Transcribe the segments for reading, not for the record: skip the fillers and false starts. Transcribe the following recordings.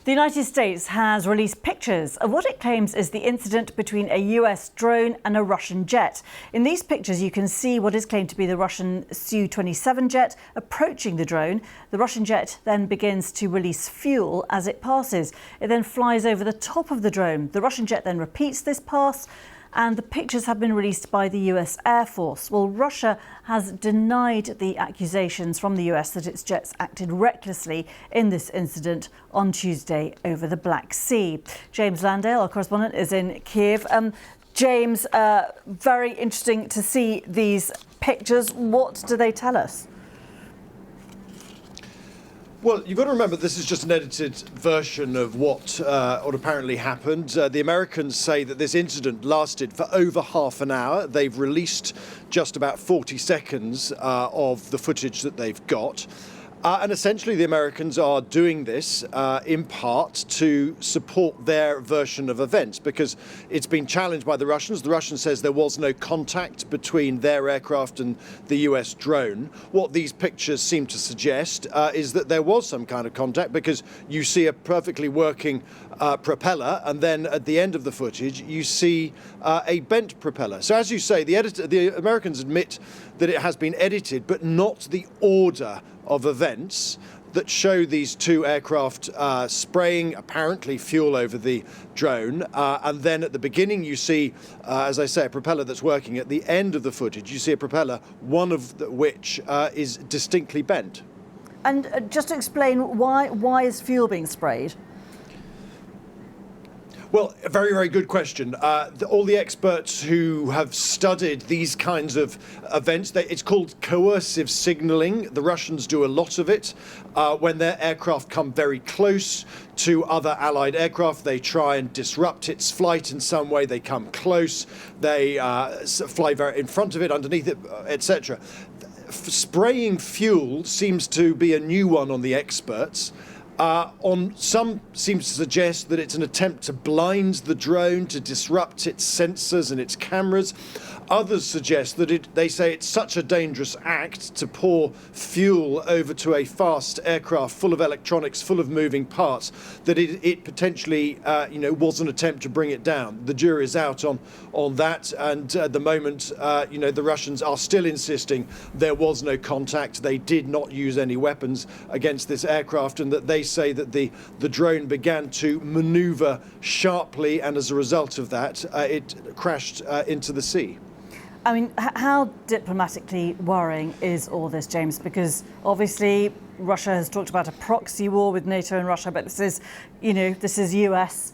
The United States has released pictures of what it claims is the incident between a US drone and a Russian jet. In these pictures, you can see what is claimed to be the Russian Su-27 jet approaching the drone. The Russian jet then begins to release fuel as it passes. It then flies over the top of the drone. The Russian jet then repeats this pass, and the pictures have been released by the US Air Force. Well, Russia has denied the accusations from the US that its jets acted recklessly in this incident on Tuesday over the Black Sea. James Landale, our correspondent, is in Kiev. James, very interesting to see these pictures. What do they tell us? Well, you've got to remember this is just an edited version of what apparently happened. The Americans say that this incident lasted for over half an hour. They've released just about 40 seconds of the footage that they've got. And essentially the Americans are doing this in part to support their version of events because it's been challenged by the Russians. The Russian says there was no contact between their aircraft and the US drone. What these pictures seem to suggest is that there was some kind of contact because you see a perfectly working propeller, and then at the end of the footage you see a bent propeller. So as you say, the Americans admit that it has been edited, but not the order of events that show these two aircraft spraying apparently fuel over the drone, and then at the beginning you see, as I say, a propeller that's working. At the end of the footage you see a propeller, one of which is distinctly bent. And just to explain, why is fuel being sprayed? Well, a very, very good question. All the experts who have studied these kinds of events, it's called coercive signaling. The Russians do a lot of it. When their aircraft come very close to other allied aircraft, they try and disrupt its flight in some way. They come close, they fly very in front of it, underneath it, etc. Spraying fuel seems to be a new one on the experts. On some seems to suggest that it's an attempt to blind the drone, to disrupt its sensors and its cameras. Others suggest that they say it's such a dangerous act to pour fuel over to a fast aircraft full of electronics, full of moving parts, that it potentially was an attempt to bring it down. The jury is out on that, and at the moment the Russians are still insisting there was no contact. They did not use any weapons against this aircraft, and that they say that the drone began to maneuver sharply, and as a result of that it crashed into the sea. I mean, how diplomatically worrying is all this, James? Because obviously Russia has talked about a proxy war with NATO and Russia, but this is US,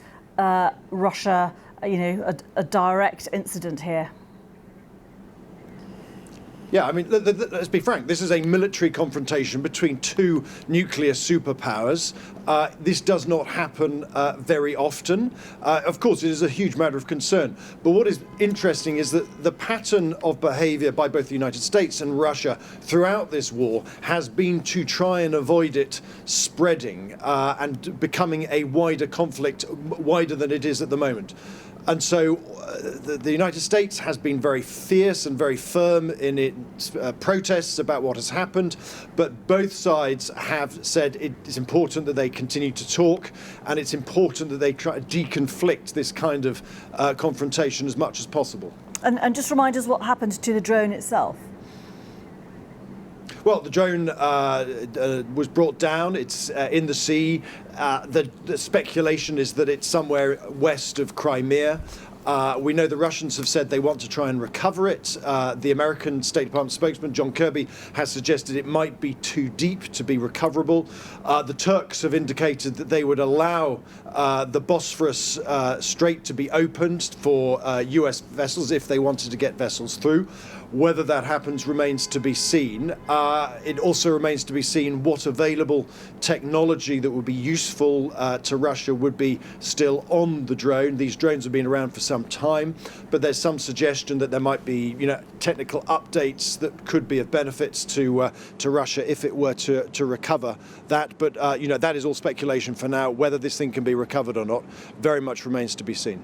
Russia, a direct incident here. Yeah, I mean, let's be frank. This is a military confrontation between two nuclear superpowers. This does not happen very often. Of course, it is a huge matter of concern. But what is interesting is that the pattern of behavior by both the United States and Russia throughout this war has been to try and avoid it spreading and becoming a wider conflict, wider than it is at the moment. And so the United States has been very fierce and very firm in its protests about what has happened, but both sides have said it is important that they continue to talk, and it's important that they try to deconflict this kind of confrontation as much as possible. And just remind us what happened to the drone itself. Well, the drone was brought down. It's in the sea. The speculation is that it's somewhere west of Crimea. We know the Russians have said they want to try and recover it. The American State Department spokesman, John Kirby, has suggested it might be too deep to be recoverable. The Turks have indicated that they would allow the Bosphorus Strait to be opened for US vessels if they wanted to get vessels through. Whether that happens remains to be seen. It also remains to be seen what available technology that would be useful to Russia would be still on the drone. These drones have been around for some time, but there's some suggestion that there might be, technical updates that could be of benefits to Russia if it were to recover that. But that is all speculation for now. Whether this thing can be recovered or not very much remains to be seen.